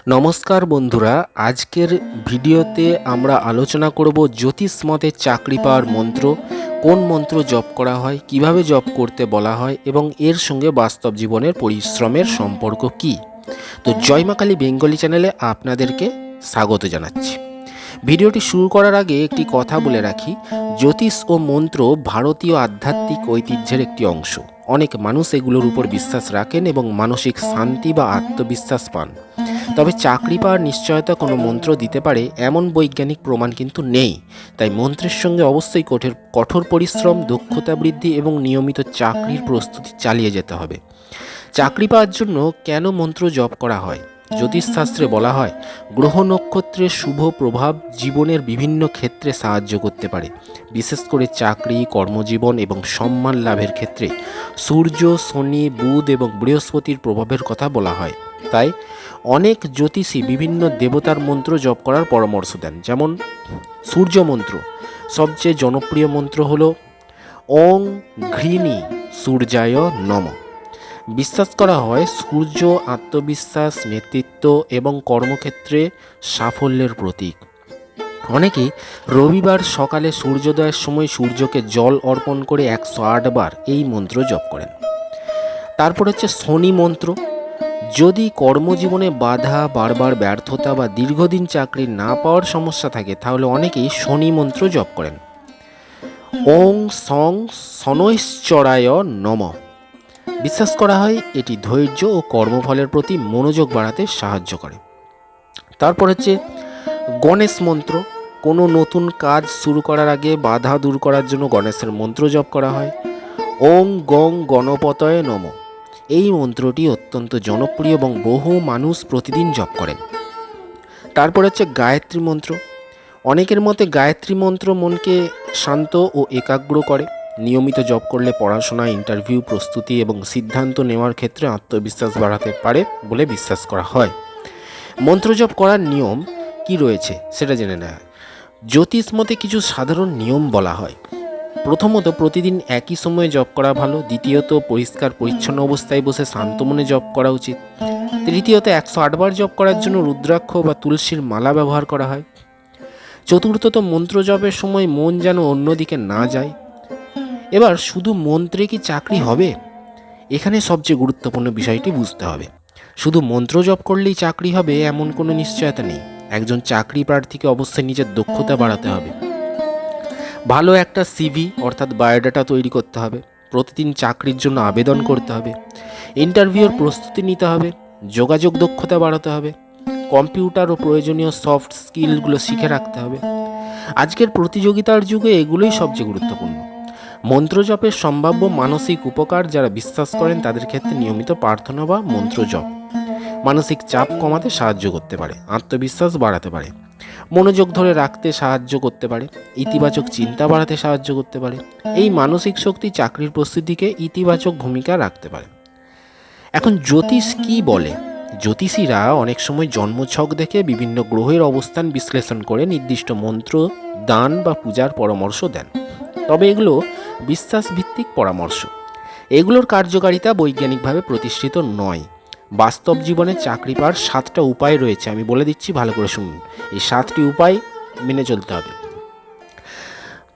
নমস্কার বন্ধুরা, আজকের ভিডিওতে আমরা আলোচনা করব জ্যোতিষ মতে চাকরি পাওয়ার মন্ত্র, কোন মন্ত্র জপ করা হয়, কিভাবে জপ করতে বলা হয় এবং এর সঙ্গে বাস্তব জীবনের পরিশ্রমের সম্পর্ক কি। তো জয় মা কালী বেঙ্গলি চ্যানেলে আপনাদেরকে স্বাগত জানাচ্ছি। ভিডিওটি শুরু করার আগে একটি কথা বলে রাখি, জ্যোতিষ ও মন্ত্র ভারতীয় আধ্যাত্মিক ঐতিহ্যের একটি অংশ। অনেক মানুষ এগুলোর উপর বিশ্বাস রাখেন এবং মানসিক শান্তি বা আত্মবিশ্বাস পান। তবে চাকরি পাওয়ার নিশ্চয়তা কোনো মন্ত্র দিতে পারে এমন বৈজ্ঞানিক প্রমাণ কিন্তু নেই। তাই মন্ত্রের সঙ্গে অবশ্যই কঠোর পরিশ্রম, দক্ষতা বৃদ্ধি এবং নিয়মিত চাকরির প্রস্তুতি চালিয়ে যেতে হবে। চাকরি পাওয়ার জন্য কেন মন্ত্র জপ করা হয়? জ্যোতিষশাস্ত্রে বলা হয়, গ্রহ নক্ষত্রের শুভ প্রভাব জীবনের বিভিন্ন ক্ষেত্রে সাহায্য করতে পারে। বিশেষ করে চাকরি, কর্মজীবন এবং সম্মান লাভের ক্ষেত্রে সূর্য, শনি, বুধ এবং বৃহস্পতির প্রভাবের কথা বলা হয়। তাই অনেক জ্যোতিষী বিভিন্ন দেবতার মন্ত্র জপ করার পরামর্শ দেন। যেমন সূর্য মন্ত্র, সবচেয়ে জনপ্রিয় মন্ত্র হল ওং ঘৃণী সূর্যায় নমঃ। বিশ্বাস করা হয় সূর্য আত্মবিশ্বাস, নেতৃত্ব এবং কর্মক্ষেত্রে সাফল্যের প্রতীক। অনেকেই রবিবার সকালে সূর্যোদয়ের সময় সূর্যকে জল অর্পণ করে 108 বার এই মন্ত্র জপ করেন। তারপর হচ্ছে শনি মন্ত্র। যদি কর্মজীবনে বাধা, বারবার ব্যর্থতা বা দীর্ঘদিন চাকরি না পাওয়ার সমস্যা থাকে, তাহলে অনেকেই শনি মন্ত্র জপ করেন। ওং সং শনৈশ্চরায় নমঃ। বিশ্বাস করা হয় এটি ধৈর্য ও কর্মফলের প্রতি মনোযোগ বাড়াতে সাহায্য করে। তারপর হচ্ছে গণেশ মন্ত্র। কোনো নতুন কাজ শুরু করার আগে বাধা দূর করার জন্য গণেশের মন্ত্র জপ করা হয়। ওং গং গণপতয়ে নমঃ। এই মন্ত্রটি অত্যন্ত জনপ্রিয় এবং বহু মানুষ প্রতিদিন জপ করেন। তারপর হচ্ছে গায়ত্রী মন্ত্র। অনেকের মতে গায়ত্রী মন্ত্র মনকে শান্ত ও একাগ্র করে। নিয়মিত জপ করলে পড়াশোনা, ইন্টারভিউ প্রস্তুতি এবং সিদ্ধান্ত নেওয়ার ক্ষেত্রে আত্মবিশ্বাস বাড়াতে পারে বলে বিশ্বাস করা হয়। মন্ত্র জপ করার নিয়ম কি রয়েছে সেটা জেনে নেওয়া হয়। জ্যোতিষ মতে কিছু সাধারণ নিয়ম বলা হয়। প্রথমত, প্রতিদিন একই সময়ে জপ করা ভালো। দ্বিতীয়ত, পরিষ্কার পরিচ্ছন্ন অবস্থায় বসে শান্ত মনে জপ করা উচিত। তৃতীয়ত, 108 বার জপ করার জন্য রুদ্রাক্ষ বা তুলসীর মালা ব্যবহার করা হয়। চতুর্থত, মন্ত্র জপের সময় মন যেন অন্যদিকে না যায়। এবার শুধু মন্ত্রে কি চাকরি হবে? এখানে সবচেয়ে গুরুত্বপূর্ণ বিষয়টি বুঝতে হবে। শুধু মন্ত্র জপ করলেই চাকরি হবে এমন কোনো নিশ্চয়তা নেই। একজন চাকরি প্রার্থীকে অবশ্যই নিজের দক্ষতা বাড়াতে হবে। ভালো একটা সিভি অর্থাৎ বায়োডাটা তৈরি করতে হবে। প্রতিদিন চাকরির জন্য আবেদন করতে হবে। ইন্টারভিউর প্রস্তুতি নিতে হবে। যোগাযোগ দক্ষতা বাড়াতে হবে। কম্পিউটার ও প্রয়োজনীয় সফট স্কিলগুলো শিখে রাখতে হবে। আজকের প্রতিযোগিতার যুগে এগুলোই সবচেয়ে গুরুত্বপূর্ণ। মন্ত্র জপের সম্ভাব্য মানসিক উপকার, যারা বিশ্বাস করেন তাদের ক্ষেত্রে নিয়মিত প্রার্থনা বা মন্ত্র জপ মানসিক চাপ কমাতে সাহায্য করতে পারে, আত্মবিশ্বাস বাড়াতে পারে, মনোযোগ ধরে রাখতে সাহায্য করতে পারে, ইতিবাচক চিন্তা বাড়াতে সাহায্য করতে পারে। এই মানসিক শক্তি চাকরির প্রস্তুতিকে ইতিবাচক ভূমিকা রাখতে পারে। এখন জ্যোতিষ কি বলে? জ্যোতিষীরা অনেক সময় জন্মছক দেখে বিভিন্ন গ্রহের অবস্থান বিশ্লেষণ করে নির্দিষ্ট মন্ত্র, দান বা পূজার পরামর্শ দেন। তবে এগুলো বিশ্বাসভিত্তিক পরামর্শ। এগুলোর কার্যকারিতা বৈজ্ঞানিকভাবে প্রতিষ্ঠিত নয়। বাস্তব জীবনে চাকরি পাওয়ার 7টা উপায় রয়েছে, আমি বলে দিচ্ছি, ভালো করে শুনুন। এই 7টি উপায় মেনে চলতে হবে।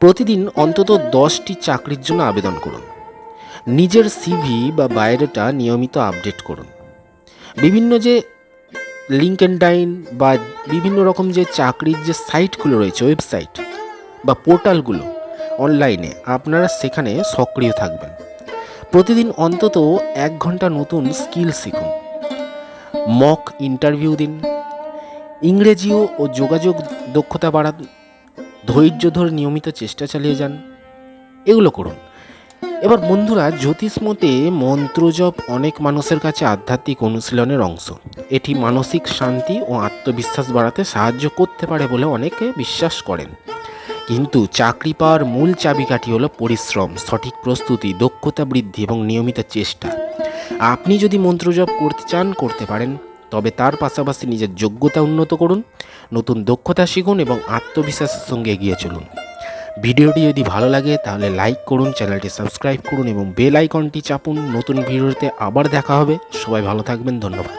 প্রতিদিন অন্তত 10টি চাকরির জন্য আবেদন করুন। নিজের সিভি বা বায়োডাটা নিয়মিত আপডেট করুন। বিভিন্ন যে লিঙ্কডইন বা বিভিন্ন রকম যে চাকরির যে সাইটগুলো রয়েছে, ওয়েবসাইট বা পোর্টালগুলো অনলাইনে, আপনারা সেখানে সক্রিয় থাকবেন। প্রতিদিন অন্তত 1 ঘন্টা নতুন স্কিল শিখুন। মক ইন্টারভিউ দিন। ইংরেজি ও যোগাযোগ দক্ষতা বাড়ান। ধৈর্য ধরে নিয়মিত চেষ্টা চালিয়ে যান। এগুলো করুন। এবার বন্ধুরা, জ্যোতিষ মতে মন্ত্রজপ অনেক মানুষের কাছে আধ্যাত্মিক অনুশীলনের অংশ। এটি মানসিক শান্তি ও আত্মবিশ্বাস বাড়াতে সাহায্য করতে পারে বলে অনেকে বিশ্বাস করেন। কিন্তু চাকরি পাওয়ার মূল চাবিকাঠি হলো পরিশ্রম, সঠিক প্রস্তুতি, দক্ষতা বৃদ্ধি এবং নিয়মিত চেষ্টা। আপনি যদি মন্ত্রজপ করতে চান, করতে পারেন। তবে তার পাশাপাশি নিজের যোগ্যতা উন্নত করুন, নতুন দক্ষতা শিখুন এবং আত্মবিশ্বাসের সঙ্গে এগিয়ে চলুন। ভিডিওটি যদি ভালো লাগে তাহলে লাইক করুন, চ্যানেলটি সাবস্ক্রাইব করুন এবং বেল আইকনটি চাপুন। নতুন ভিডিওতে আবার দেখা হবে। সবাই ভালো থাকবেন। ধন্যবাদ।